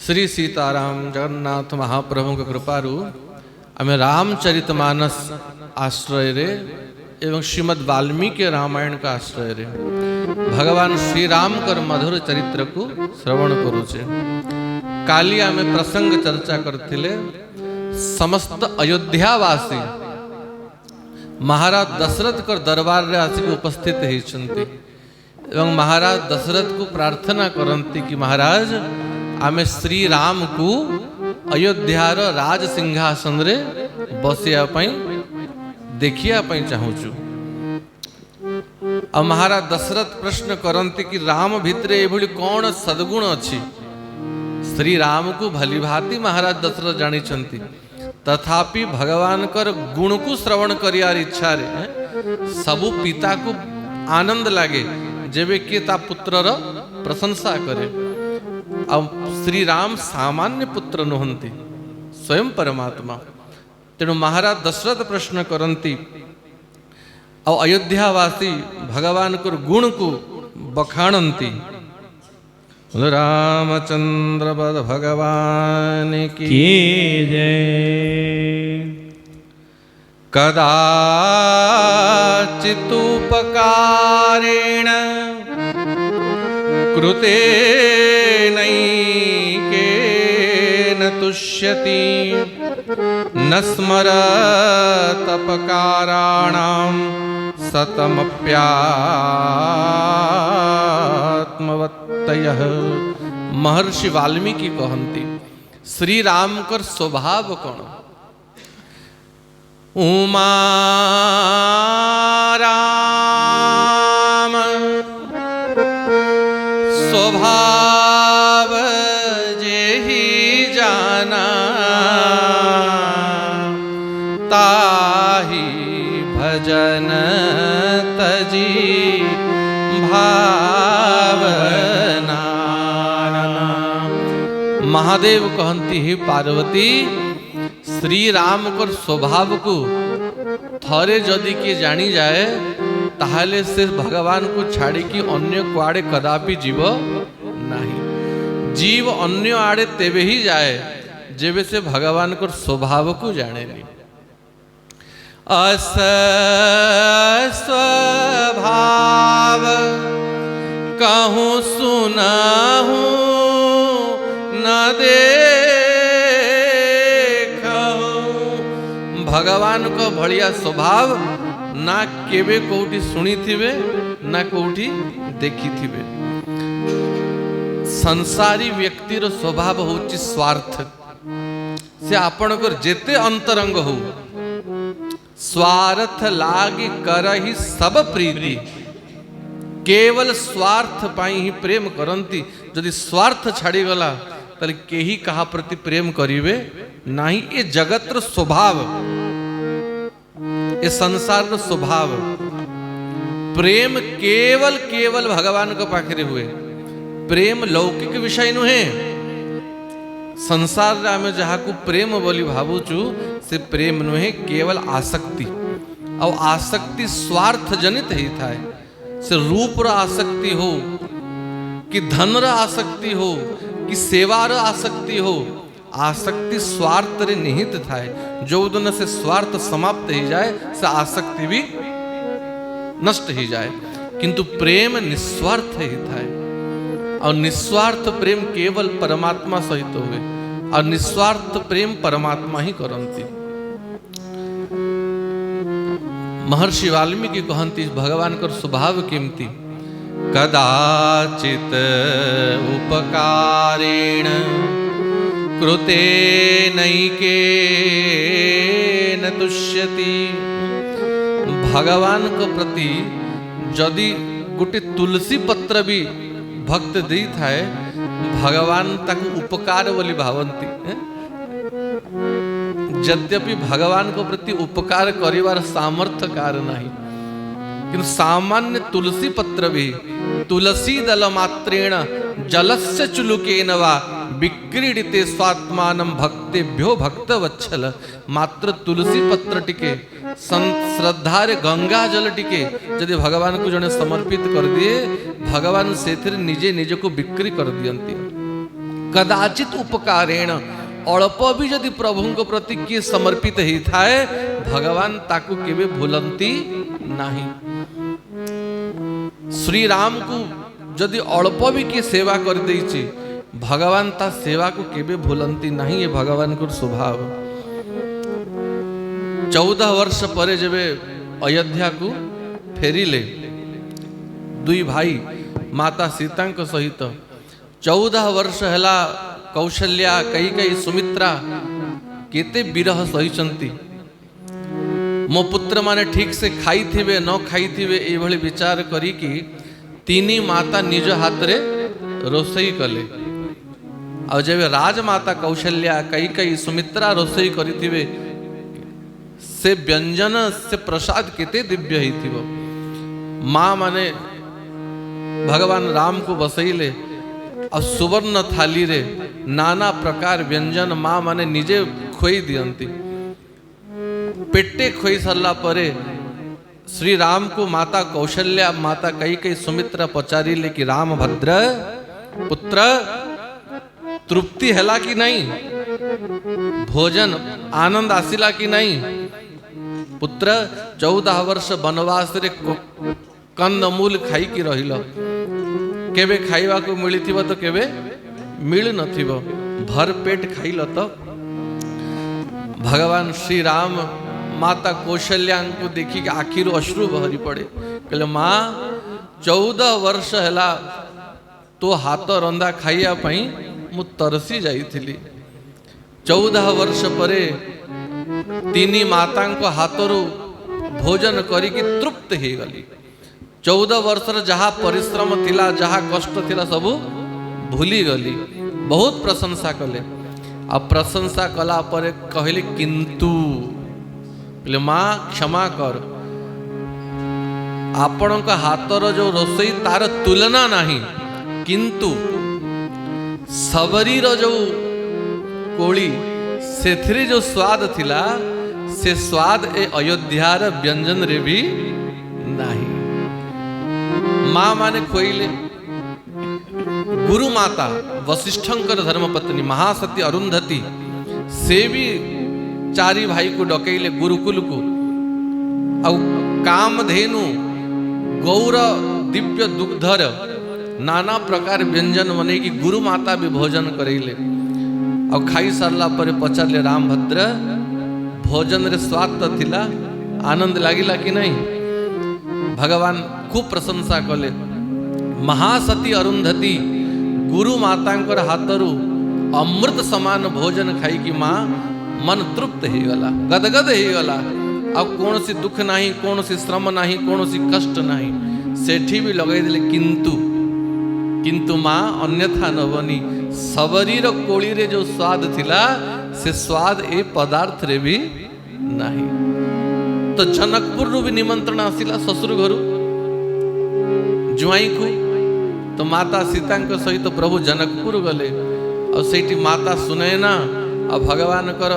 श्री सीताराम जगन्नाथ महाप्रभु के कृपारू आम रामचरितमानस आश्रय रे एवं श्रीमद् वाल्मीकि रामायण का आश्रय रे भगवान श्री राम कर मधुर चरित्र को श्रवण करुचे। काली आम प्रसंग चर्चा करथिले समस्त अयोध्यावासी महाराज दशरथ कर दरबार रे आसिक उपस्थित होइछन्ति एवं महाराज दशरथ को प्रार्थना करती कि महाराज आमे श्री राम को अयोध्यार राज सिंहासन रे बसिया पई देखिया पई चाहूचु। आ महाराज दशरथ प्रश्न करती कि राम भितरे एभली कौन सद्गुण अछि। श्री राम को भली भांति महाराज दशरथ जानी छंती, तथापि भगवान कर गुण को श्रवण करियार इच्छा रे सबु पिता को आनंद लागे जेबे कि ता पुत्रर प्रशंसा करे। अब श्री राम सामान्य पुत्र नुहंती, स्वयं परमात्मा। तेणु महाराज दशरथ प्रश्न करती और अयोध्यावासी भगवान को गुण को बखाणंती। रामचंद्र बद भगवान की जय। कदाचितुपकारेण कृते नैकेन तुष्यति न स्मरतपकाराणां सतमप्यात्मवत्तयः। महर्षि वाल्मीकि कहन्ति श्री राम कर स्वभाव कौन। उमा राम स्वभाव जेहि जाना ताहि भजन तजी भावना। महादेव कहती है पार्वती श्री राम कर स्वभाव को थरे जदि के जानी जाए ताहले से भगवान को छाड़ी कि अन्य कुआड़े कदापि जीव नहीं। जीव अन्य आड़े तेबे ही जाए जेबे से भगवान को स्वभाव को जाने नहीं। अस स्वभाव कहूँ सुनाहूँ न देखूँ। भगवान को भलिया स्वभाव ना केबे कोठी सुनी थिबे ना कोठी देखी थिबे। संसारी व्यक्तिर स्वभाव होची स्वार्थ। से आपणकर जेते अंतरंग हो स्वार्थ लागी करही सब प्रीति। केवल स्वार्थ पाई ही प्रेम करंती। यदि स्वार्थ छाड़ी गला तले केही कहा प्रति प्रेम करिवे नाही। ए जगतर स्वभाव, ए संसार स्वभाव। प्रेम केवल केवल भगवान को पाखरे हुए। प्रेम लौकिक विषय नुहे। संसार रे आमे जहा को प्रेम बोली भावुचु से प्रेम नुहे, केवल आसक्ति। और आसक्ति स्वार्थ जनित ही थाए। से रूप र आसक्ति हो कि धन र आसक्ति हो कि सेवा र आसक्ति हो, आसक्ति स्वार्थ रे निहित थाए। जो दिन से स्वार्थ समाप्त ही जाए से आसक्ति भी नष्ट ही जाए। किंतु प्रेम निस्वार्थ ही थाए। और निस्वार्थ प्रेम केवल परमात्मा सहित हुए। और निस्वार्थ प्रेम परमात्मा ही करती। महर्षि वाल्मीकि कहती भगवान कर स्वभाव केमती। कदाचित उपकारेण कृते नैकेन तुष्यति। भगवान को प्रति जदि गोटे तुलसी पत्र भी भक्त दी थाए भगवान ताकू उपकार बोली भावंती। यद्यपि भगवान को प्रति उपकार करिवार सामर्थ्य कार नहीं, किंतु सामान्य तुलसी पत्र भी तुलसी दल मात्रेण जलस्य चुलुकेन वा विक्रीडिते स्वात्मानं भक्तेभ्यो भक्तवत्सल। मात्र तुलसी पत्र टिके श्रद्धार गंगा जल टिके यदि भगवान को जने समर्पित कर दिए भगवान से निजे निज को बिक्री कर दियंती। कदाचित उपकारेण अल्प भी जदि प्रभु को प्रति किए समर्पित ही थाए भगवान ताकू केबे भूलंती नहीं। श्री राम को जदि अल्प भी किए सेवा कर देछि भगवान ता सेवा को केबे भूलंती नहीं। ये भगवान को स्वभाव। 14 वर्ष परे जब अयोध्या को फेरिले दुई भाई माता सीता सहित 14 वर्ष हैला कौशल्या कैकेयी सुमित्रा केते विरह सहिचंती। मो पुत्र माने ठीक से खाई थिबे न खाई थिबे ए भली विचार करी कि तीनी माता निज हाथ रे रोसई कले। आ जब राजमाता कौशल्या कैकेयी सुमित्रा रोसई करी थिबे से व्यंजन से प्रसाद केते दिव्य ही थिबो। माँ माने भगवान राम को बसैले और सुवर्ण थाली रे नाना प्रकार व्यंजन माँ माने निजे खोई दियंती। पेटे खोई सरला परे श्री राम को माता कौशल्या माता कैकेयी सुमित्रा पचारिले कि राम भद्र पुत्र तृप्ति हैला कि नहीं, भोजन आनंद आसिला कि नहीं। पुत्र 14 वर्ष वनवास रे कंदमूल खाई कि रहिल केबे खाइबा को मिली थिबो तो केबे मिल नथिबो भर पेट खाइल तो। भगवान श्री राम माता कौशल्या को देखी कि आखिर अश्रु बहरी पड़े। कहले माँ 14 वर्ष हैला तो हाथ रंधा खाइया पई मु तरसी जाइथिली। 14 वर्ष परे तीनी माता को हाथरू भोजन करिकी तृप्त ही गली। 14 वर्ष जहाँ परिश्रम थिला जहाँ कष्ट थिला सबू भूली गली। बहुत प्रशंसा कले। आ प्रशंसा कला पर कहले किंतु माँ क्षमा कर आपण हाथर जो रोसई तार तुलना नहीं, किंतु सबरी जो कोली से जो स्वाद थिला से स्वाद ए अयोध्यार व्यंजन रे भी नहीं। माँ माने खोइले गुरु माता वशिष्ठंकर धर्मपत्नी महासती अरुंधति से भी चारि भाई को डकैले गुरुकुल को। और कामधेनु गौर दिव्य दुग्धर नाना प्रकार व्यंजन बने की गुरु माता भी भोजन करैले। और खाई सारला पर पचारले राम भद्र भोजन रे स्वाद तो थिला आनंद लागिला कि नहीं। भगवान खूब प्रशंसा कले। महासती अरुंधति गुरु मातांकर हाथरू अमृत समान भोजन खाई कि माँ मन तृप्त ही गला गदगद ही गला। अब कौन सी दुख नहीं कौन सी श्रम नहीं कौन सी कष्ट नहीं सेठी भी लगे दिले। किंतु माँ अन्यथा न बनी सबरीर कोली रे जो स्वाद थिला से स्वाद ए पदार्थ रे भी नहीं। तो जनकपुर भी निमंत्रण आसिला ससुर घरु जुआई को। तो माता सीता सहित प्रभु जनकपुर गले और सेठी माता सुनैना और भगवान कर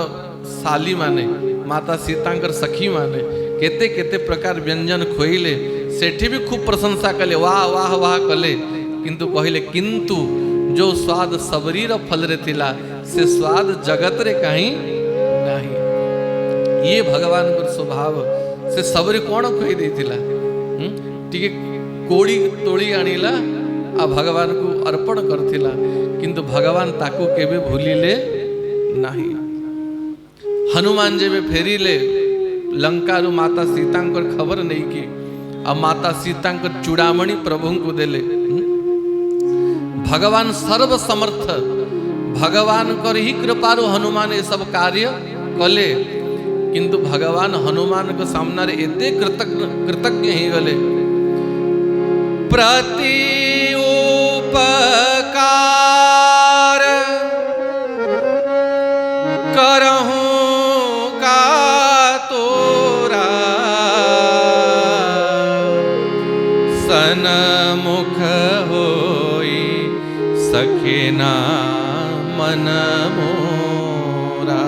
साली माने माता सीता सखी माने केते केते प्रकार व्यंजन खोइले। सेठी भी खूब प्रशंसा कले वाह वाह वाह कले। किंतु कहले किंतु जो स्वाद सबरीर फल रे थिला से स्वाद जगत रे कहीं नहीं। ये भगवान को स्वभाव से सबरी कौन खोई देथिला टिके कोड़ी तोड़ी आनिला आ भगवान को अर्पण करथिला। किंतु भगवान ताकू केबे भूलिले नहीं। हनुमान जेबे फेरिले लंका रु माता सीता खबर नहीं की आ माता सीता चूड़ामणि प्रभु को देले। भगवान सर्व समर्थ भगवान कर ही कृपारु हनुमान ये सब कार्य कले। किंतु भगवान हनुमान के सामना रे एते कृतज्ञ ही गले। प्रति उपकार करहूं का तोरा सनमुख होई सखिना मन मोरा।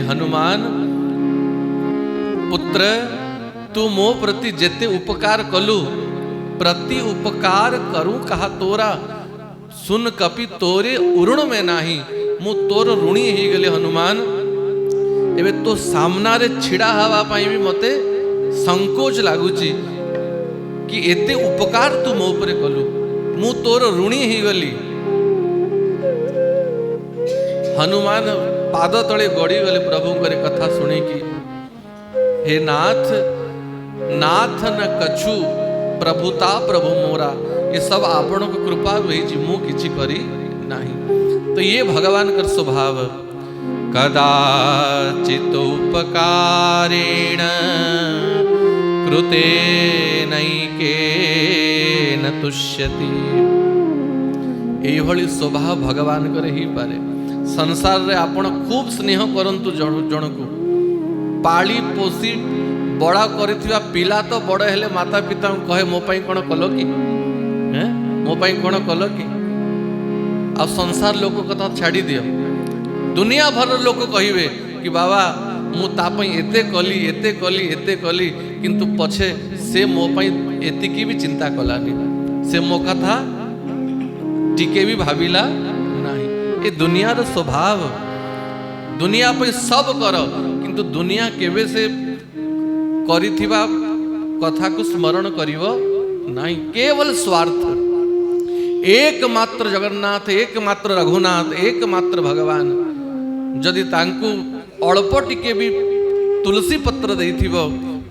हनुमान पुत्र तू मो प्रति जेते उपकार कलु प्रति उपकार करूं कहा तोरा। सुन कपि तोरे उरुण में नाही मु तोर ऋणी ही गले हनुमान एबे तो सामना रे छिड़ा हवा पाई भी मते संकोच लागुची कि एते उपकार तू मो उपरे कलु मु तोर ऋणी ही गली। हनुमान पाद तले गड़ी गले प्रभु करे कथा सुनी कि हे नाथ नाथ न कछु प्रभुता प्रभु मोरा ये सब आपण को कृपा हुई मु किछि करी नहीं। तो ये भगवान कर स्वभाव कदाचित उपकारेण कृते नैकेन तुष्यति एभली स्वभाव भगवान करे ही पारे। संसार रे आपण खूब स्नेह करंतु जन को पाली पोसी बड़ा करिथिबा पिला तो बड़ हेले माता पिता कहे मो पई कोन कलो कि मो पई कोन कलो कि आ संसार लोक कथा छाड़ी दियो दुनिया भर लोक कहिबे कि बाबा मु ता पई एते कली किंतु पछे से मो पई एतिकी भी चिंता कलानी से मो कथा टिके भी भाबिला नहीं। ए दुनिया रो स्वभाव दुनिया पे सब कर किंतु दुनिया केवे से करिथिबा कथा को स्मरण करिवो नहीं केवल स्वार्थ। एकमात्र जगन्नाथ एकमात्र रघुनाथ एकमात्र भगवान जदि तांकु अल्प टिके भी तुलसी पत्र देथिबो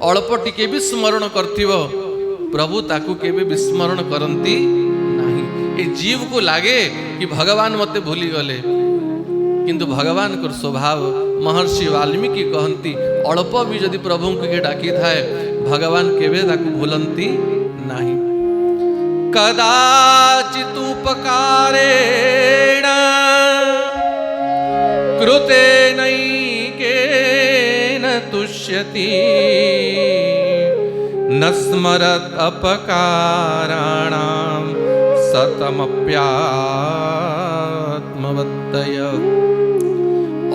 अल्प टिके भी स्मरण करथिबो प्रभु ताकु केबे विस्मरण करंती नहीं। ए जीव को लागे कि भगवान मते भूली गले किंतु भगवान को स्वभाव महर्षि वाल्मीकि कहती अल्प भी जदि प्रभु के डाकी थाए भगवान केवे ताकु भूलंती नहीं। कदाचित उपकारेण कृते नैकेन तुष्यति न स्मरत अपकाराणां सतमप्यात्मवत्तय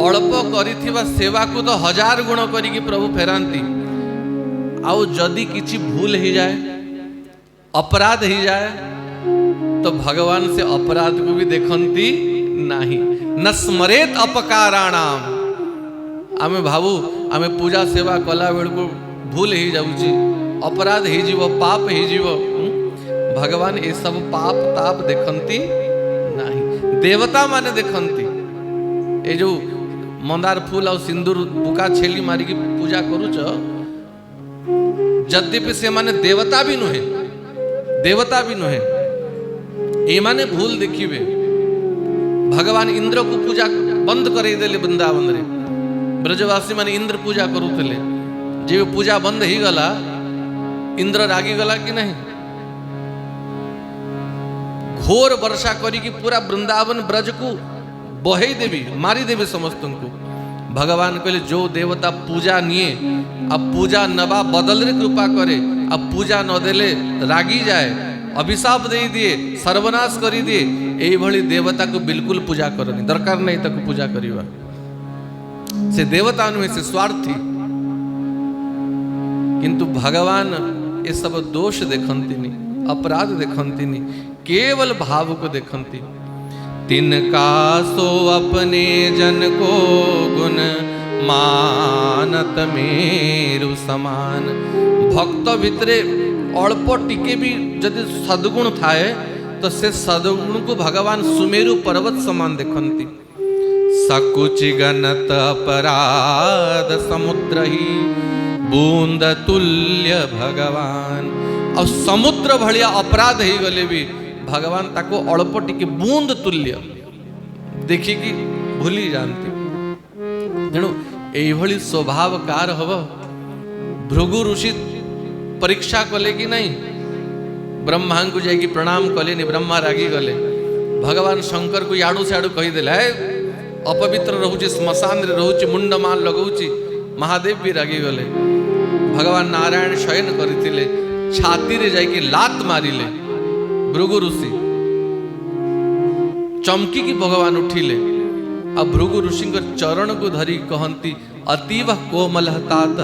अल्प करिथिबा सेवा को तो 1000 गुण करिकी प्रभु फेरांती आउ जदि किछि भूल ही जाए अपराध ही जाए तो भगवान से अपराध को भी देखंती नहीं। न स्मरेत अपकाराणाम आमे भावु आमे पूजा सेवा कला बेल को भूल ही जाउची अपराध ही जीव पाप ही जीव भगवान ये सब पाप ताप देखंती नहीं। देवता माने देखंती ए जो मंदार फूल और सिंदूर बुका छेली मारी की पूजा करूच यद्यपि से माने देवता भी नुहे ए माने भूल देखिबे भगवान इंद्र को पूजा बंद करे देले वृंदावन रे ब्रजवासी माने इंद्र पूजा करूतले जे पूजा बंद ही गला इंद्र रागी गला कि नहीं घोर वर्षा करी की पूरा वृंदावन ब्रज को बहे देवी मारी देवी समस्त को भगवान कहले जो देवता पूजा निये अब पूजा नबा बदल रे कृपा करे अब पूजा न देले रागी जाए अभिशाप दे दिए सर्वनाश करी दिए एई भली देवता को बिल्कुल पूजा करनी दरकार नहीं तक पूजा करिवा से देवता नुहे से स्वार्थी किंतु भगवान ये सब दोष देखंती नहीं अपराध देखंती नहीं केवल भाव को देखंती। तिनका सो अपने जन को गुण मानत मेरु समान भक्त भितरे अल्प टिके भी जदि सद्गुण थाए तो से सद्गुण को भगवान सुमेरु पर्वत समान देखंती। सकुचि गणत अपराध समुद्र ही बूंद तुल्य भगवान और समुद्र भलिया अपराध ही गले भी भगवान ताको अल्प टिके बूंद तुल्य देखिकी भूली जानती तेणु एभली स्वभाव कार हब भृगु ऋषि परीक्षा कले कि नहीं ब्रह्मा को जाकि प्रणाम कले ब्रह्मा रागी गले भगवान शंकर को याडू सियाडू कहीदेला अपवित्र रोचे श्मशान रे रोचे मुंडमाल लगौची महादेव भी रागी गले भगवान नारायण शयन करथिले छाती रे जाकि लात मारिले भृगु ऋषि चमकी की भगवान उठिले अब भृगु ऋषि चरण को धरी कहती अतीव कोमलहतात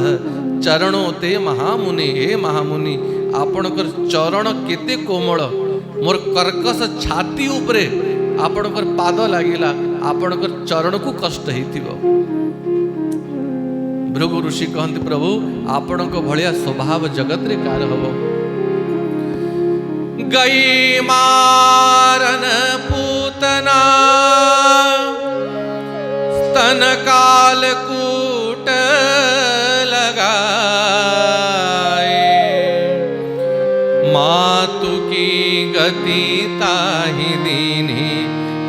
चरणों ते महामुनि हे महामुनि आपणकर चरण केते कोमल मोर कर्कश छाती उपरे आपणकर पाद लागिला आपणकर चरण को कष्ट हेतिबो। भृगु ऋषि कहते प्रभु आपणक भलिया स्वभाव जगत रे कार हबो। गई मारन पूतना स्तन काल कूट लगाए, मातु की गति ताहि दीनी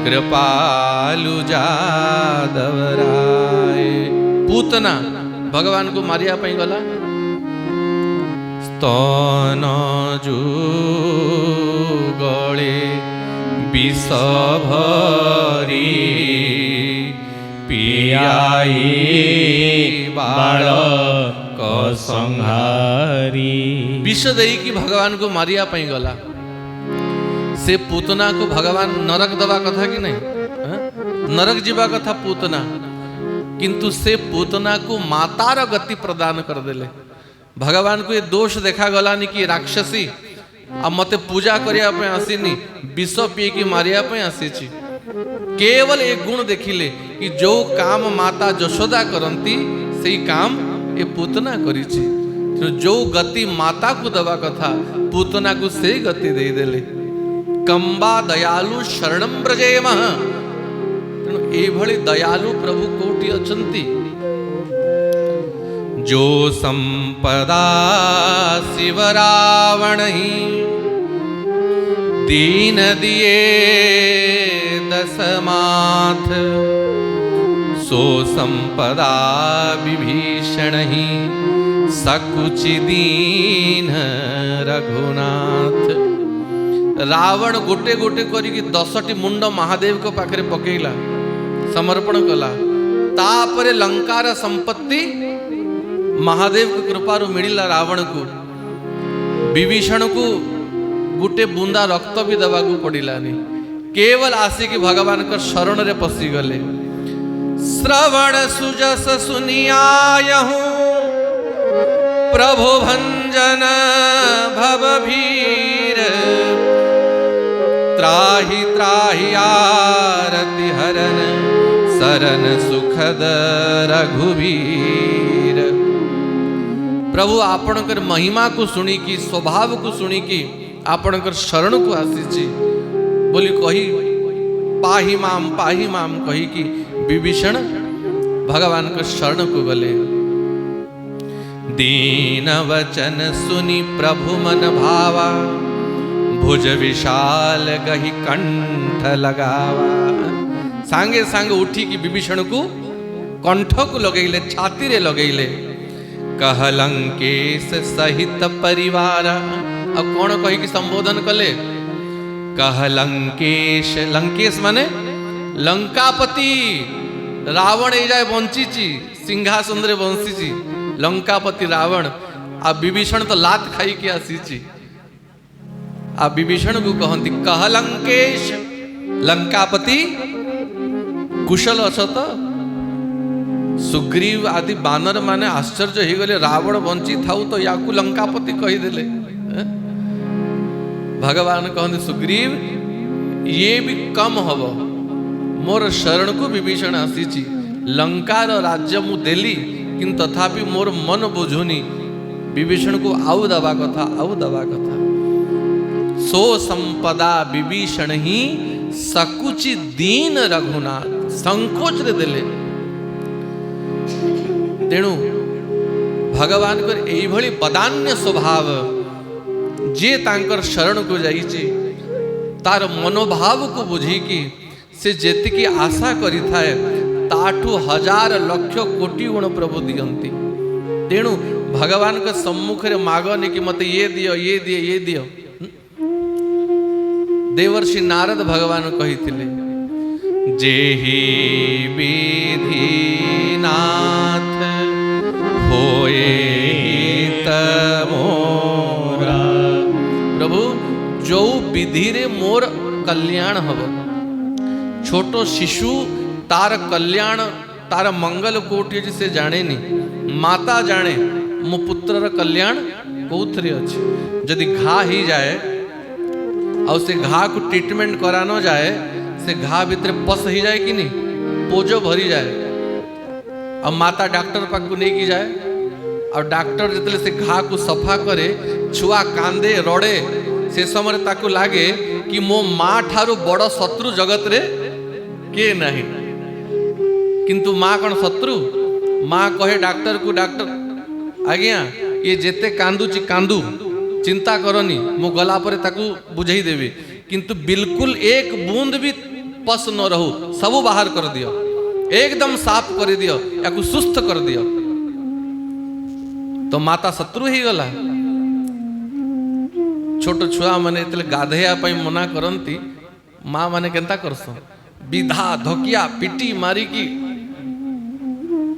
कृपालु जादव राय। पूतना भगवान को मारिया पई गला। स्तन जुगले विष भरी पियाई बालक संहारी। विष देई कि भगवान को मारिया पई गला। से पूतना को भगवान नरक दवा कथा कि नहीं, नरक जीवा कथा पूतना, किंतु से पूतना को मातार गति प्रदान कर देले। भगवान को ये दोष देखा गलानी कि राक्षसी आ मते पूजा करिया पे आसीनी, विष पी की मारिया पे आसीची। केवल एक गुण देखिले कि जो काम माता यशोदा करंती सेही काम ए पूतना करिची। तो जो गति माता को दवा कथा पूतना को से गति दे देले। कंबा दयालु शरणम ब्रजेमः। तेणु एभली दयालु प्रभु कोटि अछंती। जो संपदा शिव रावण ही दीन दिए दशमाथ, सो संपदा विभीषण ही सकुचि दीन रघुनाथ। रावण गोटे गोटे करी 10टी मुंड महादेव को पाखरे पकेला, समर्पण कला। तापरे लंकार संपत्ति महादेव की कृपारू मिलिला रावण को। विभीषण को गोटे बूंदा रक्त भी दबा को पड़िलानी। केवल आसिकी भगवान का शरण रे पसी गले। श्रवण सुजस सुनियायहु प्रभु भंजन भवभीर, त्राहि त्राहि आरति हरन शरण सुखद रघुवीर। प्रभु आपणकर महिमा को सुनी की, स्वभाव को सुनी की आपणकर शरण को आसीची बोली कही पाही माम कही कि विभीषण भगवान का शरण को गले। दीन वचन सुनी प्रभु मन भावा, भुज विशाल गही कंठ लगावा। सांगे सांगे उठी की विभीषण को कंठ को लगेले, छाती रे लगेले। कह लंकेश सहित परिवार। अब कौन कही कि संबोधन कले? कह लंकेश, लंकेश माने लंकापति। रावण ए जाए बंचीची, सिंहासन रे बंसीची। लंकापति रावण आ विभीषण तो लात खाई के आसीची। आ विभीषण को कहती कह लंकेश, लंकापति कुशल अछ तो? सुग्रीव आदि बानर माने आश्चर्य हो गले। रावण बंची थाउ तो याकू लंकापति कहीदेले। भगवान कहते सुग्रीव ये भी कम हब, मोर शरण को विभीषण आसीची। लंकार राज्य मु देली किंतु तथापि मोर मन बुझुनी। विभीषण को आउ दबा कथा, आउ दबा कथा। सो संपदा विभीषण ही सकुचि दीन रघुनाथ। संकोच रे देले। तेणु भगवान कर एई भली बदान्य स्वभाव जे तांकर शरण को जाइछि तार मनोभाव को बुझी कि से जेतिकी आशा करि थाए ताठू हजार लक्ष कोटि गुण प्रभु दियंती। तेणु भगवान के सम्मुख रे मागने कि मते ये दियो ये दियो ये दियो। देवर्षि नारद भगवान कहिथिले जेहि विधि नाथ होए मोरा। प्रभु जो विधि रे मोर कल्याण हब। छोटो शिशु तार कल्याण तार मंगल कोटि से जाने नी, माता जाने मो पुत्रर कल्याण कौथरे अछि। जदि घा ही जाए और से घा को ट्रीटमेंट करा न जाए से घा भितर पस ही जाए कि नहीं, पोजो भरी जाए। अब माता डॉक्टर पाक को नहीं की जाए और डॉक्टर जितने से घा को सफा करे छुआ कांदे रड़े से समय ताकू लागे कि मो माँ ठारू बड़ शत्रु जगत रे के नहीं, किंतु माँ कौन शत्रु? माँ कहे डॉक्टर को, डॉक्टर आज्ञा ये जेते कांदुची कांदू, चिंता करनी मो गला पर ताकू बुझे देवी, किंतु बिल्कुल एक बूंद भी पस न रहू, सबू बाहर कर दियो, एकदम साफ कर दियो या सुस्थ कर दियो। तो माता शत्रु ही गला। छोट छुआ माने गाधेया मना करती, माँ माने केंता करस विधा धोकिया पिटी मारी की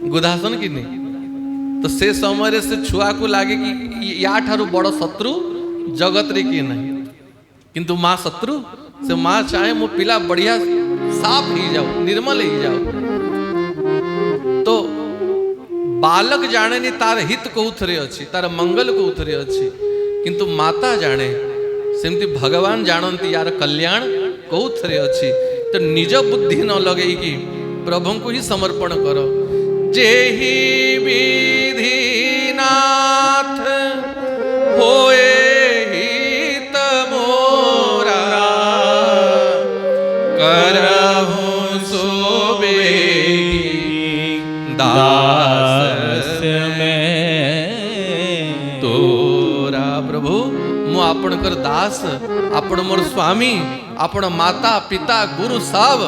गुदासन की नहीं। तो से समय से छुआ को लागे कि या ठारू बड़ शत्रु जगत रे की नहीं, किंतु माँ शत्रु से माँ चाहे मो पिला बढ़िया साफ ही जाओ, निर्मल ही जाओ। तो बालक जाने नहीं तार हित को उथरे अच्छी, तार मंगल को उथरे अच्छी, किंतु माता जाने सेमती भगवान जानती यार कल्याण को उथरे अच्छी। तो निज बुद्धि न लगे कि प्रभु को ही समर्पण करो। जेहि विधि नाथ होए हित मोरा, करहु सोबे दास में तोरा। प्रभु मु आपण कर दास, आपण मोर स्वामी, आपण माता पिता गुरु सब,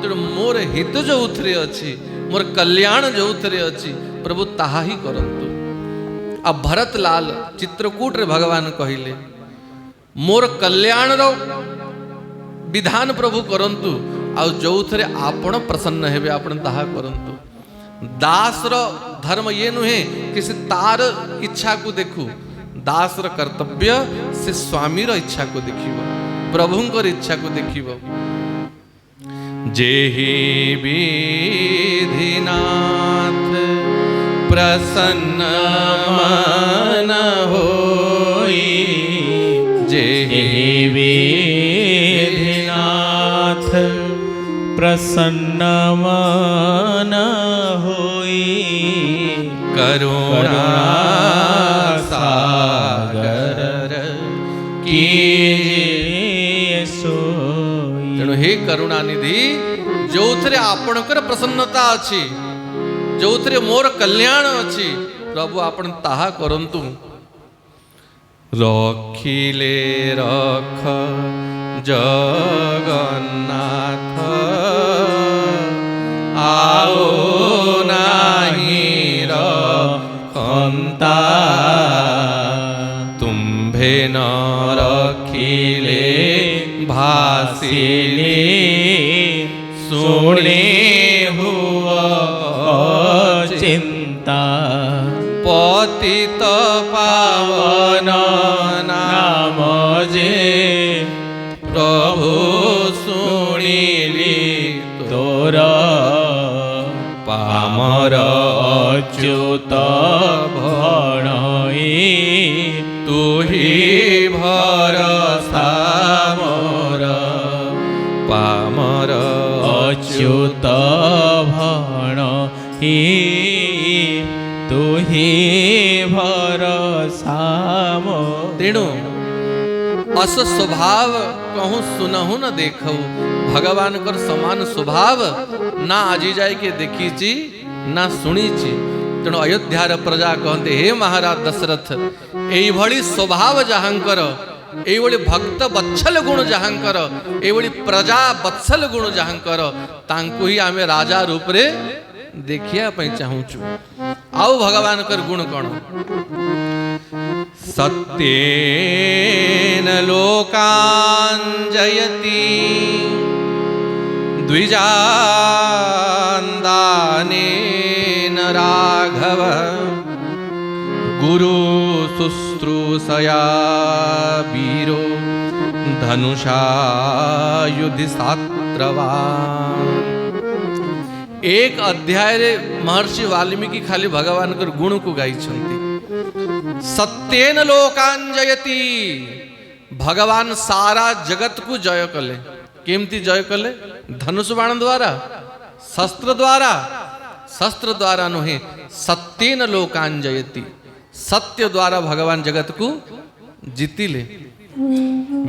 तो मोर हित जो उथरे अच्छी, मोर कल्याण जो उथरे अच्छी, प्रभु ताहा ही करंतु। अब भरत लाल चित्रकूट रे भगवान कहिले मोर कल्याण रो विधान प्रभु करंतु, आ जो उथरे आपण प्रसन्न हेबे आपण ताहा करंतु। दास रो धर्म ये नुहे कि से तार इच्छा को देखू, दास रो कर्तव्य से स्वामी रो इच्छा को देखिबो, प्रभुंकर इच्छा को देखिबो। जेहि विधिनाथ प्रसन्न मन होई, जेहि विधिनाथ प्रसन्न मन होई, करुणा सागर कीजिए सोई। तेणु हे करुणा निधि, जोथरे आपणकर प्रसन्नता अछि, जोथरे मोर कल्याण अछि, प्रभु आपण ताहा करंतु। रखिले रख जगन्नाथ, आओ नाही रखंता, तुम्भे न रखिले भासिले, सुने हुआ चिंता, पतित पावन नाम जे प्रभु सुनिली तोर, पामर अच्युत भणई, तू ही भरसा मोर, पामर अच्युत भणई, तू ही भरसा मोर। तेणु अस स्वभाव कहूँ सुनहु न देखऊ, भगवान कर समान स्वभाव ना आजी जाए के देखीची ना शुणीची। तेणु अयोध्यार प्रजा कहते हे महाराज दशरथ, एई भली स्वभाव जहांकर, एई भली भक्त वत्सल गुण जहांकर, एई भली प्रजा वत्सल गुण जहांकर, तांकु ही आमे राजा रूप रे देखिया पई चाहूचु। आओ भगवान कर गुण कौन? सत्येन लोकान् जयति, द्विजान्दानेन राघव, गुरु शुश्रूषया वीरो, धनुषा युधि सात्रवान्। एक अध्याय रे महर्षि वाल्मीकि खाली भगवान कर गुण को गाई छंती। सत्येन लोकान् जयति, भगवान सारा जगत को जय कले केमती जय कले धनुष बाण द्वारा शस्त्र द्वारा नुहे सत्येन लोकान जयति सत्य द्वारा भगवान जगत को जीतिले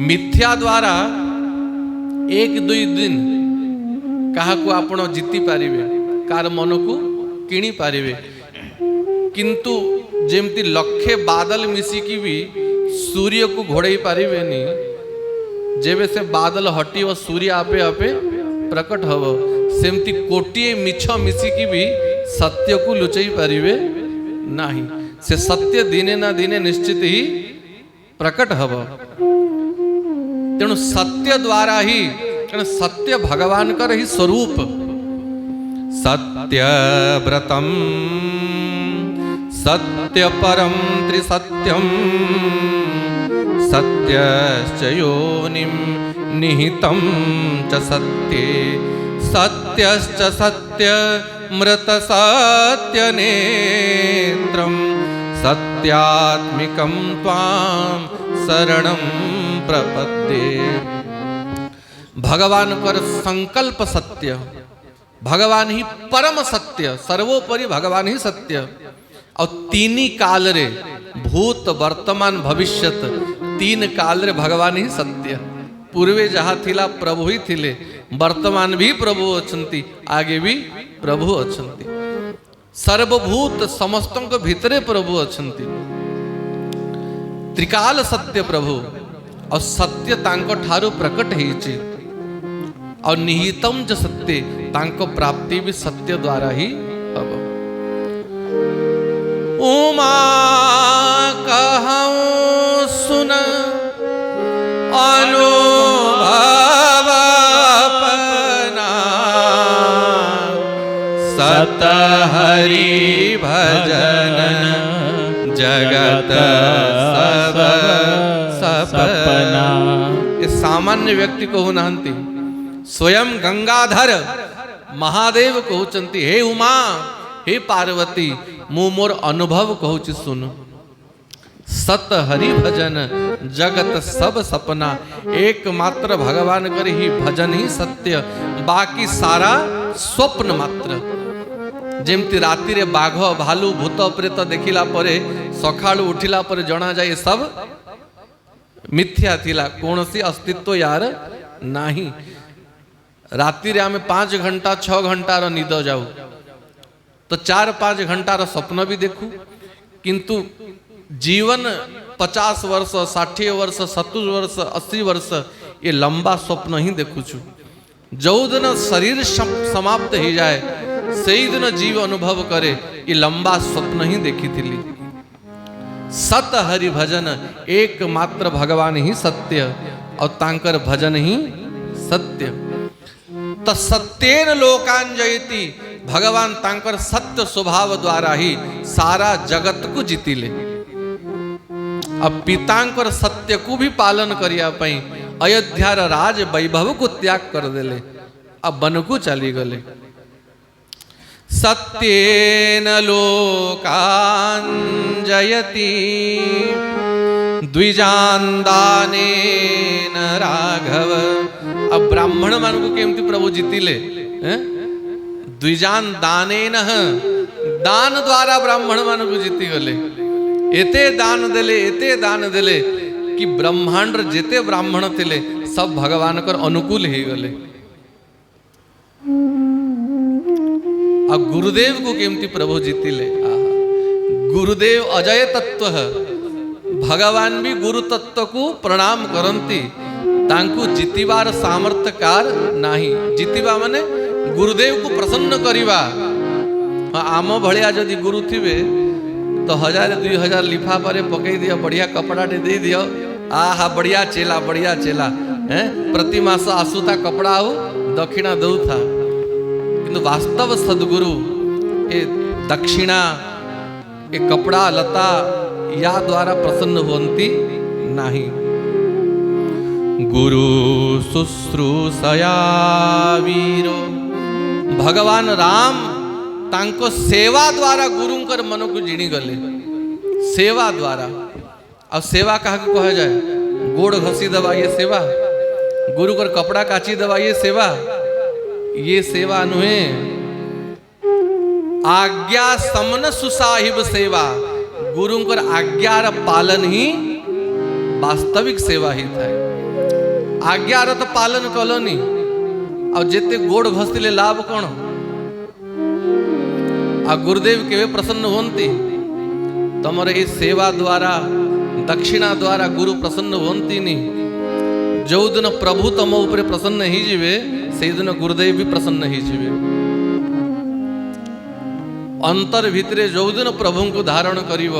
मिथ्या द्वारा एक दुई दिन कहा को आपण जीति पारिबे कार मन को किणी पारिबे किंतु जेमती लक्षे बादल मिसिकी भी सूर्य को घोड़े पारिबेनी जेबे से बादल हटी व सूर्य आपे आपे प्रकट हब सेमती कोटिए मिछ मिसिकी भी सत्य को लुचई पारिबे नाही से सत्य दिने ना दिने निश्चित ही प्रकट हब तेणु सत्य द्वारा ही सत्य भगवान कर ही स्वरूप सत्यव्रतम सत्य परम त्रिसत्यम सत्यश्च योनिं निहितं च सत्ये सत्यश्च सत्य मृत सत्य नेत्रं सत्यात्मिकं त्वां शरणं प्रपद्ये। भगवान कर संकल्प सत्य भगवान ही परम सत्य सर्वोपरि भगवान ही सत्य और तीन काल रे भूत वर्तमान भविष्यत तीन काल रे भगवान ही सत्य पूर्वे जहाँ थिला प्रभु ही थिले वर्तमान भी प्रभु अछंती आगे भी प्रभु अछंती सर्वभूत समस्तों के भितरे प्रभु अछंती त्रिकाल सत्य प्रभु और सत्य तांको ठारू प्रकट हेछि और निहितम च सत्य तांको प्राप्ति भी सत्य द्वारा ही हब उमा कहूँ सुन अनुभव अपना सत हरि भजन जगत सब सपना। ये सामान्य व्यक्ति को नाहंती स्वयं गंगाधर महादेव कहउचंती हे उमा हे पार्वती मु मोर अनुभव कहूची सुन सत हरि भजन जगत सब सपना एकमात्र भगवान कर ही भजन ही सत्य बाकी सारा स्वप्न मात्र जेमती राति रे बाघ भालू भूत प्रेत देखिला परे सखाळु उठिला परे जणा जाए सब मिथ्या थिला कौनसी अस्तित्व यार नाही राति रे आमे 5 घंटा 6 घंटा रो निद जाऊ तो 4-5 घंटार स्वप्न भी देखू किंतु जीवन 50 वर्ष 60 वर्ष 70 वर्ष 80 वर्ष ये लंबा स्वप्न ही देखुछु जो दिन शरीर समाप्त हो जाए से ही दिन जीव अनुभव करे ये लंबा स्वप्न ही देखी थी सत हरि भजन एकमात्र भगवान ही सत्य और तांकर भजन ही सत्य तो सत्येन लोकान जयति भगवान तांकर सत्य स्वभाव द्वारा ही सारा जगत को जीतिले अब पितांकर सत्य को भी पालन करिया पई अयोध्यार राज वैभव को त्याग कर देले अब वन को चली गले सत्येन लोकान जयति द्विजान दानेन राघव। अब ब्राह्मण मान को केमती प्रभु जीतिले द्विजान दानेन दान द्वारा ब्राह्मण मान को जीति गले एते दान देले कि ब्रह्मांड जेते ब्राह्मण थिले सब भगवान कर अनुकूल ही गले। अब गुरुदेव को केमती प्रभु जीतिले गुरुदेव अजय तत्व भगवान भी गुरु तत्व को प्रणाम करंती तांकु जीतिबार सामर्थ्यकार नाही जीतिबा माने गुरुदेव को प्रसन्न करिबा आम भलिया जदि गुरु थिबे तो 1000-2000 लिफाफा रे पकई दियो बढ़िया कपड़ा दे दियो आहा बढ़िया चेला हैं प्रति मास आसुता कपड़ा हो दक्षिणा दऊ था किंतु वास्तव सद्गुरु ये दक्षिणा ये कपड़ा लता या द्वारा प्रसन्न होती नहीं गुरु शुश्रूषया वीरो भगवान राम तांको सेवा द्वारा गुरुंकर मन को जिणी गले सेवा द्वारा अब सेवा कहा कहा जाए गोड़ घसी दवा ये सेवा, गुरु कर कपड़ा काची दवा ये सेवा नुहे। आज्ञा समन सुसाहिब सेवा, गुरु कर आज्ञार पालन ही वास्तविक सेवा ही था। आज्ञार तो पालन कलनी और जेते गोड़ घसले लाभ कौन? आ गुरुदेव केवे प्रसन्न होती? तमर ये सेवा द्वारा दक्षिणा द्वारा गुरु प्रसन्न होती नहीं। जो दिन प्रभु तम ऊपर प्रसन्न ही जीवे से दिन गुरुदेव भी प्रसन्न ही जीवे। अंतर भितरे जो दिन प्रभु को धारण करिव,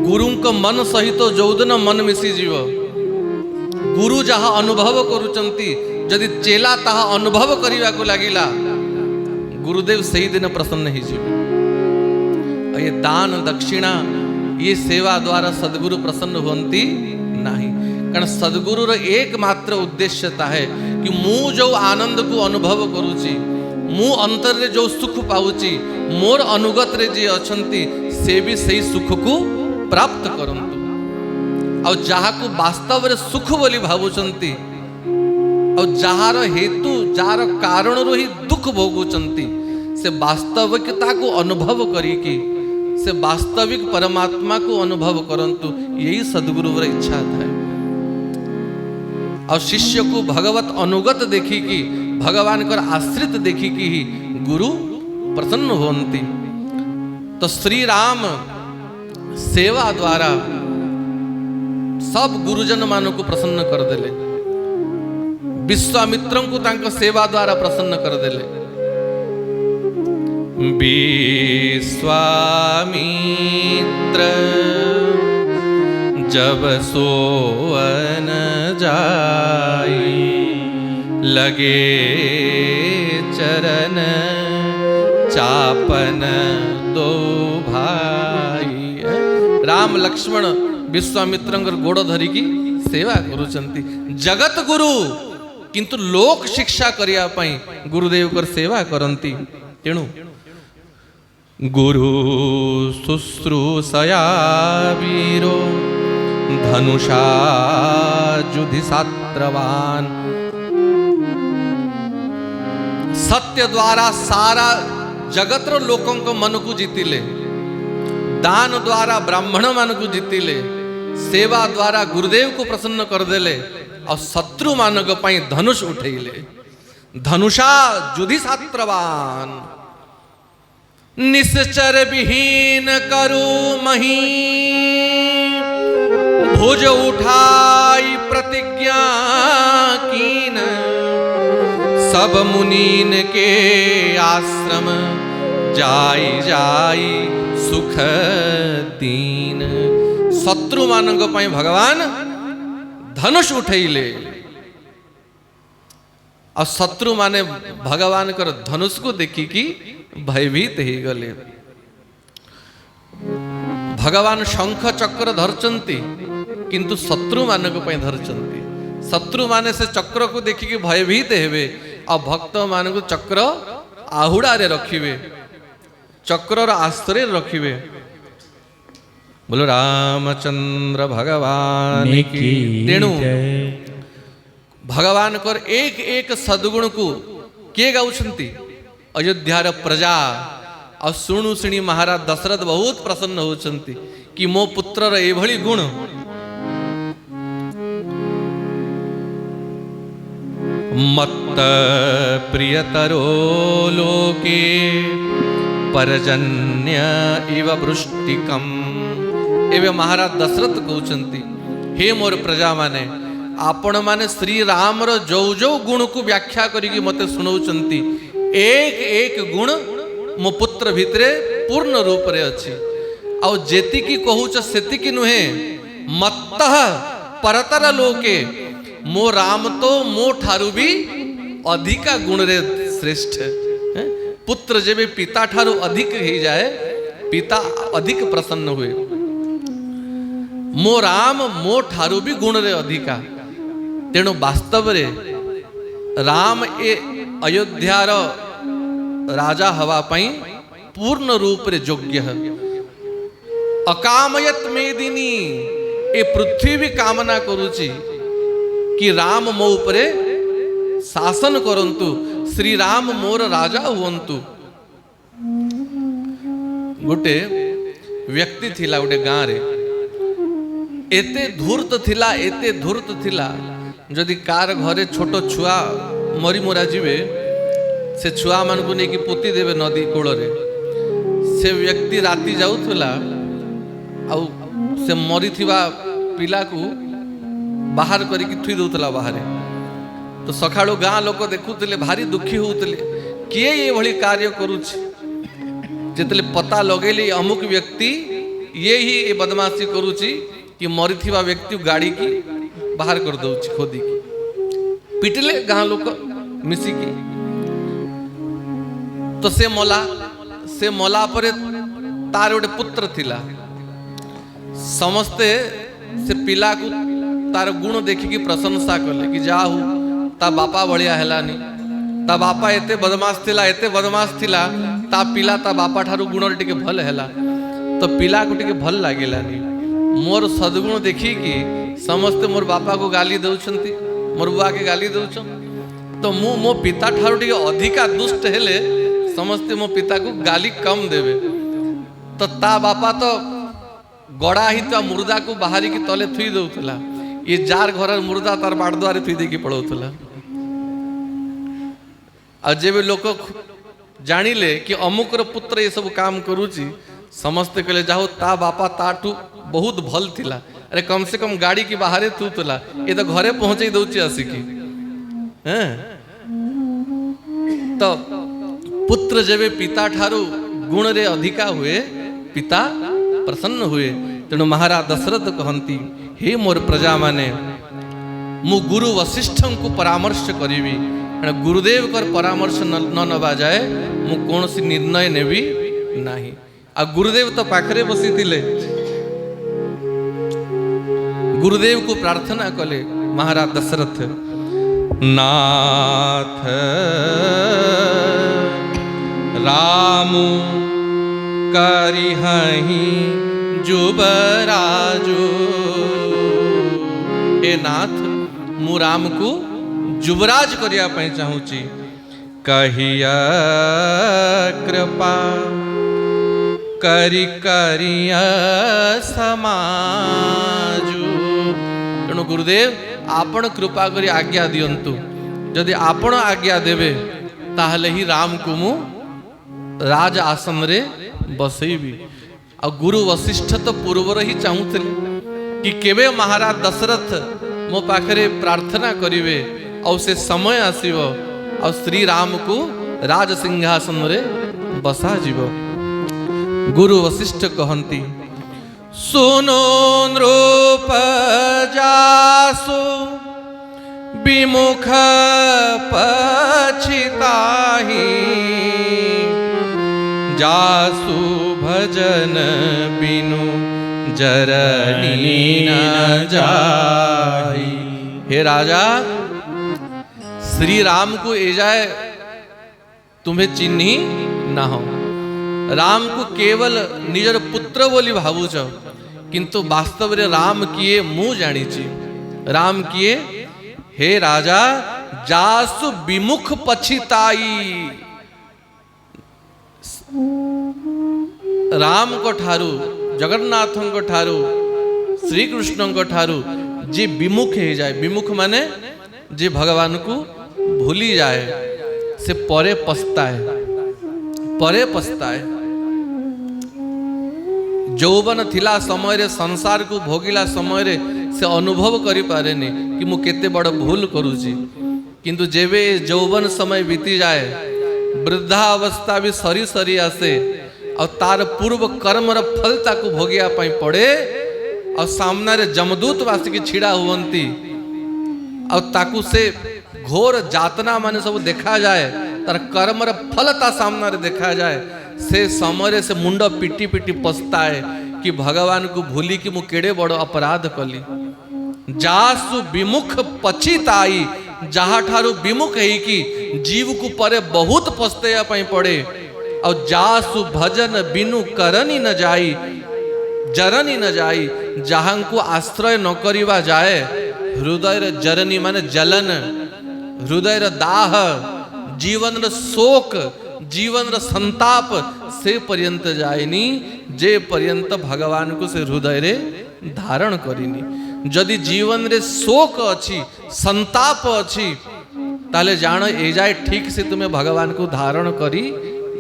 गुरु को मन सहित जो दिन मन मिसी जीव। गुरु जहाँ अनुभव करुचंती यदि चेला ताहा अनुभव करने को लगिला, गुरुदेव सही दिन प्रसन्न ही जीवे। ये दान दक्षिणा ये सेवा द्वारा सदगुरु प्रसन्न होती नहीं। कारण सदगुरु एकमात्र उद्देश्यता है कि मु जो आनंद को अनुभव करुची, मु अंतर रे जो सुख पाऊची, मोर अनुगत रे जे अछंती से भी सही सुख को प्राप्त करंतु। और जहाँ को वास्तव रे सुख बोली भावुचंती और जार हेतु जार कारण रो ही दुख भोगुचंती, से वास्तविकता को अनुभव करिकी से वास्तविक परमात्मा को अनुभव करंतु, यही सदगुरु वर इच्छा था। और शिष्य को भगवत अनुगत देखी की, भगवान कर आश्रित देखी की ही गुरु प्रसन्न होती। तो श्री राम सेवा द्वारा सब गुरुजन मानों को प्रसन्न कर देले। विश्वामित्रों को तांको सेवा द्वारा प्रसन्न कर देले। विश्वामित्र जब सोवन जाई, लगे चरण चापन दो भाई। राम लक्ष्मण विश्वामित्र गोड़ धरिकी सेवा करुचंती। जगत गुरु किंतु लोक शिक्षा करिया पई गुरुदेव कर सेवा करंती। तेणु गुरु शुश्रूषया वीरो धनुषा जुधि सात्रवान। सत्य द्वारा सारा जगत रो लोकों को मन को जीतिले, दान द्वारा ब्राह्मण मान को जीतिले, सेवा द्वारा गुरुदेव को प्रसन्न कर देले और शत्रु मानक पाई धनुष उठेले। धनुषा जुधि सात्रवान। निश्चर विहीन करु मही, भुज उठाई प्रतिज्ञा कीन। सब मुनीन के आश्रम जाई जाई सुख दीन। शत्रु मानक पाई भगवान धनुष उठेले और शत्रु माने भगवान कर धनुष को देखी कि भयभीत ही गले। भगवान शंख चक्र धरचंती किंतु शत्रु मानक पाई धरचंती। शत्रु माने से चक्र को देखी कि भयभीत हेबे और भक्त मान को चक्र आहुड़ा रे रखिबे, चक्र आश्रय रखिबे। बोलो रामचंद्र भगवान की। तेणु भगवान कर एक एक सद्गुण को किए गाउछंती अयोध्यार प्रजा। और शुणु शुणी महाराज दशरथ बहुत प्रसन्न होचंती कि मो पुत्रर एभली गुण। मत्त प्रियतरो लोके परजन्य इव वृष्टिकम। एवं महाराज दशरथ कहउचंती, हे मोर प्रजा माने, आपण माने श्री राम रो जो जो गुण को व्याख्या करिकी मते सुनौचंती, एक एक गुण मो पुत्र भितरे पूर्ण रूप रे अछि। आउ जेति की कहउच सेति की नुहे। मत्तः परतर लोके, मो राम तो मो ठारू भी अधिका गुण रे श्रेष्ठ। पुत्र जेबे पिता ठारू अधिक ही जाए, पिता अधिक प्रसन्न हुए। मो राम मो ठारू भी गुण रे अधिका। तेणु वास्तव रे राम ए अयोध्यार राजा हवा पाई पूर्ण रूप रे योग्य है। अकामयत मेदिनी, ए पृथ्वी भी कामना करुची कि राम मो उपरे शासन करंतु, श्री राम मोर राजा हुअंतु। गोटे व्यक्ति थिला गोटे गाँ रे, एते धूर्त थिला, एते धूर्त थिला, जदि कार घरे छोट छुआ मरी मुरा जिवे, से छुआ मान को नहीं पोती देवे नदी कूल रे। से व्यक्ति राति जाउथला आउ से मरी थिबा पिला को बाहर करिकी थुई दउतला बाहरे। तो सखाळु गाँ लोक देखुतले, भारी दुखी होउतले, किए ये भली कार्य करूछि। जेतले पता लगेली अमुक व्यक्ति ये ही ये बदमाशी करूछि कि मरी थिबा व्यक्ति गाड़ी की बाहर कर दउछि खोदी की। पिटले गाँ लोक मिसिकी। तो से मला परे तार गोटे पुत्र थिला। समस्ते से पिला को तार गुण देखिकी प्रशंसा कले कि जाहु ता बापा भलिया हेलानी, ता बापा एते बदमाश थिला, एते बदमाश थिला, ता पिला ता बापा ठारू गुण टिके भल हेला। तो पिला को टिके भल लागिलानी। मोर सद्गुण देखिकी समस्ते मोर बापा को गाली दउछंती, मोर बुआ के गाली दउछन। तो मु मो पिता ठारू टिके अधिका दुष्ट हेले समस्ते मो पिता को गाली कम देवे। तो ता बापा तो गड़ा ही तो मुर्दा को बाहरी की तले थुई दउतला। ये जार घर मुर्दा तार बाट द्वारे थुई देकी पड़ौतला। और जेब लोक जानिले कि अमुकर पुत्र ये सब काम करूची, समस्ते कहले जाओ ता बापा ताठू बहुत भल थिला। अरे कम से कम गाड़ी की बाहरे थूतला, ये तो घरे पहुंचे दउची आसिकी। तो पुत्र जेबे पिता ठारू गुण रे अधिका हुए, पिता प्रसन्न हुए। तेणु महाराज दशरथ कहती, हे मोर प्रजा माने, मु गुरु वशिष्ठ को परामर्श करी। गुरुदेव कर परामर्श न नवा जाए मु कौन सी निर्णय नेबी नहीं। आ गुरुदेव तो पाखरे बसी थिले। गुरुदेव को प्रार्थना कले महाराज दशरथ, नाथ राम करिहहि जुबराजो। ए नाथ मु राम को जुबराज करिया पई चाहूची, कहिया कृपा करी करिया समाजु। तेणु गुरुदेव आपण कृपा करी आज्ञा दियंतु। जदि आपण आज्ञा देवे ताहले ही राम को मु राज आसन रे बसैबी। आ गुरु वशिष्ठ तो पूर्वर ही चाहूले कि केवे महाराज दशरथ मो पाखरे प्रार्थना करिवे और से समय आसीबो और श्री राम को राज सिंहासन रे बसा जीवो। गुरु वशिष्ठ कहंती, सुनो नृप जासु विमुख पछिताहि, जासु भजन बिनु जरनी न जाई। हे राजा, श्री राम को ए जाए तुम्हें चिन्ही ना हो। राम को केवल निजर पुत्र बोली भावुच, किंतु वास्तव रे राम किए मु जानिछि। राम किए, हे राजा, जासु विमुख पछिताई। राम को ठारू, जगन्नाथ को ठारू, श्री कृष्ण को ठारू जे विमुख हो जाए, विमुख माने जे भगवान को भूली जाए, से परे पछताए, परे पछताए। जौवन थिला समय रे, संसार को भोगिला समय रे से अनुभव करि पारेनी कि मु केते बड़ भूल करूची। किंतु जेबे जौवन समय बीती जाए, वृद्धावस्था भी सरी सरी आसे और तार पूर्व कर्मर फल ताकू भोगिया पाई पड़े और सामना रे जमदूत वासिकी छिड़ा हुवंती और ताकू से घोर जातना माने सब देखा जाए, तार कर्मर फल ता सामना रे देखा जाए, से समय से मुंड पिटी पिटी पछताए कि भगवान को भूली कि मु केड़े बड़ अपराध कली। जासु विमुख पछिताई, जहा ठारू विमुख है कि जीव को परे बहुत पछताया पाई पड़े। और जासु भजन बिनु करनी न जाई, जरनी न जाई, जहां को आश्रय न करिवा जाए, हृदय जरनी माने जलन, हृदय दाह, जीवन शोक, जीवन संताप से पर्यंत जायनी जे पर्यंत भगवान को से हृदय रे धारण करिनी। जदि जीवन रे शोक अच्छी, संताप अच्छी, ताले जान ए जाए ठीक से तुम्हें भगवान को धारण करी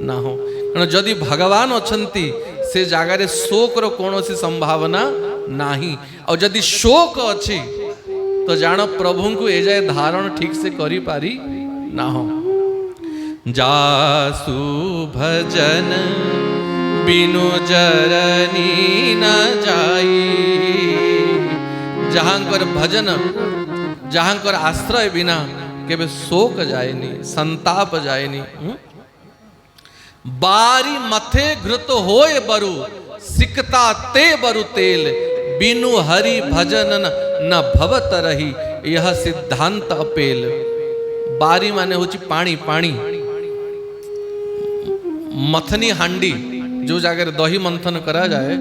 ना हो। कारण जदि भगवान अछंती से जगह रे शोक रो कौनसी संभावना नाही, और जदि शोक अच्छी तो जान प्रभु को ए जाए धारण ठीक से करी पारी ना हो। जासु भजन बिनु जरनी न जाई, जहां कर भजन, जहां कर आश्रय बिना केबे शोक जाएनी, संताप जाएनी। बारी मथे घृत होए बरु, सिकता ते बरु तेल, बिनु हरि भजन न भवत रही, यह सिद्धांत अपेल। बारी माने होची पानी, पानी मथनी हांडी जो जगह दही मंथन करा जाए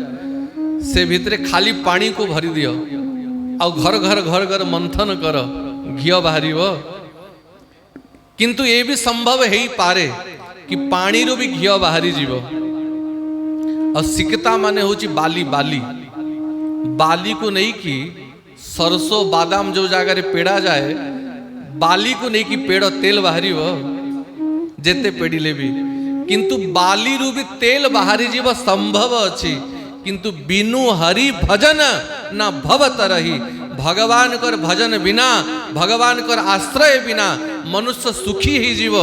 से भितरे खाली पानी को भरी दियो, और घर घर घर घर मंथन कर घी बाहरी, किंतु ये भी संभव है ही पारे कि पानी रो भी घी बाहरी जीव। और सिकता माने होची बाली, बाली बाली को नहीं कि सरसों बादाम जो जगह रे पेड़ा जाए, बाली को नहीं कि पेड़ तेल बाहरी वो जेते पेड़ी ले भी, किंतु बाली रू भी तेल बाहरी जीव संभव अच्छी, किंतु बिनु हरि भजन ना भवत रही। भगवान कर भजन बिना, भगवान कर आश्रय बिना मनुष्य सुखी ही जीव,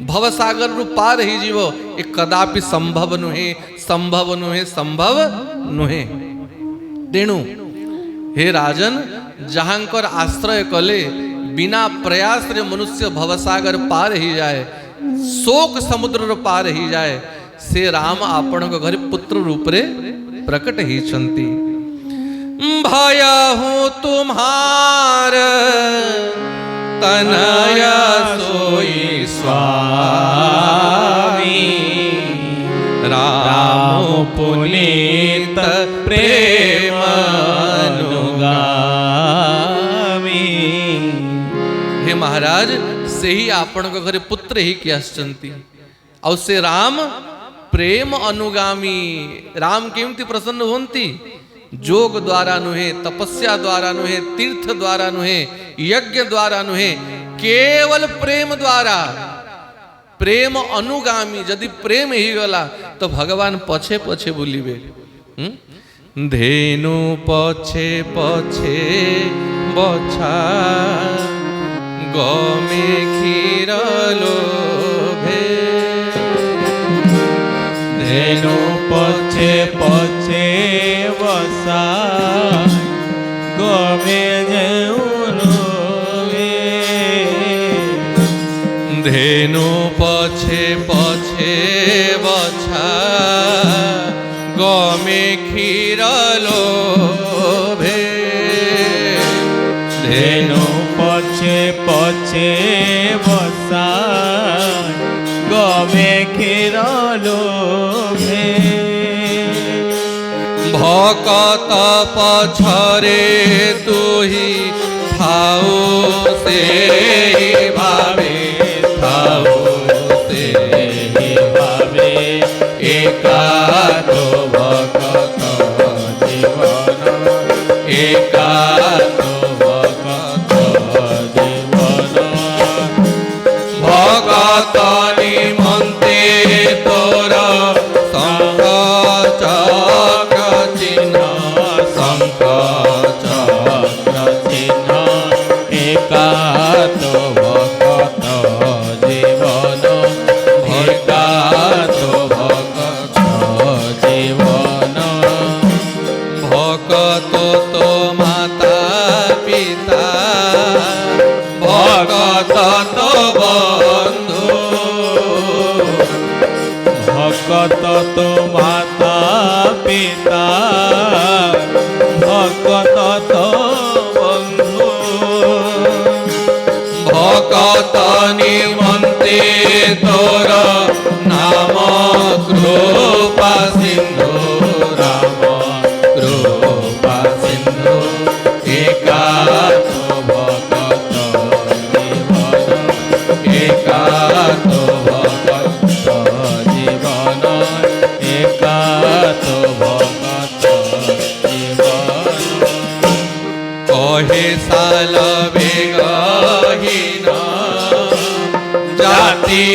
भवसागर रू पार ही जीव, ये कदापि संभव नुहे, संभव नुहे, संभव नुहे। तेणु हे राजन, जहां कर आश्रय कले बिना प्रयास रे मनुष्य भवसागर पार ही जाए, शोक समुद्र पार ही जाए, से राम आपण को घर पुत्र रूप रे प्रकट ही छंती। भया हूँ तुम्हार तनया सोई स्वामी, राम पुनीत प्रेम अनुगामी। हे महाराज, से ही आपण को घरे पुत्र ही कियाश्चंती, और से राम प्रेम अनुगामी। राम केमती प्रसन्न होंती? जोग द्वारा नुहे, तपस्या द्वारा नुहे, तीर्थ द्वारा नुहे, यज्ञ द्वारा नुहे, केवल प्रेम द्वारा। प्रेम अनुगामी, यदि प्रेम ही गला तो भगवान पछे पछे बुलिबे। धेनु पछे पछे बछा, गमे क्षीर लोभे। धेनु पछे पछे बसा, गमे जेउ लोभे। धेनु पछे पछे बछा, गमे क्षीर लोभे। धेनु पछे पछे बसा, गमे क्षीर लोभे। भकत पछरे तुही थाऊ से भावे, थाऊ से भावे। एका तो भगत जीवन, एका तो भगत जीवन। भगत निमंते तोर शंख चक्र चिन्ह, शंख चक्र चिन्ह। एका तो भगत जीवन, एका तो भगत जीवन। भगत तो माता पिता, भगत तो बंधु। भगत तो माता पिता, भगत तो बंधु। भगत निमंते तोर नाम कृपा सिंधु, राम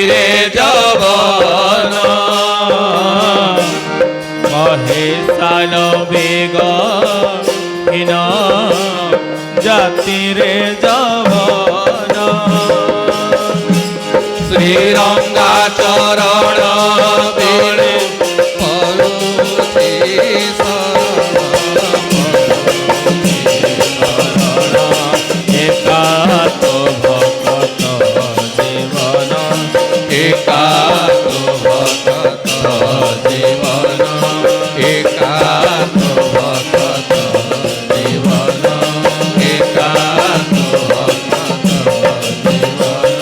रे जवन कहे साल बेग हीन जाति रे जवन श्रीरंगा चरण बेणे परुषे एकात भक्त जीवन एकात भक्त जीवन एकात भक्त जीवन एकात भक्त जीवन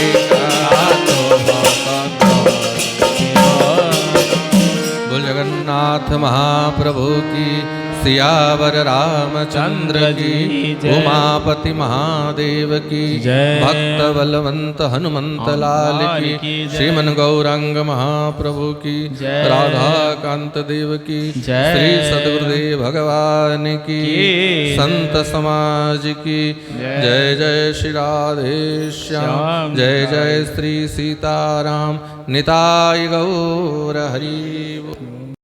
एकात भक्त बोल जगन्नाथ महाप्रभु की सियावर रामचंद्र की जय। उमापति महादेव की जय। भक्त बलवंत हनुमंत लाल की जय। श्रीमन गौरांग महाप्रभु की जय। राधा कांत देव की जय। श्री सद्गुरुदेव भगवान की संत समाज की जय जय श्री राधे श्याम जय जय श्री सीताराम निताय गौर हरि बोल।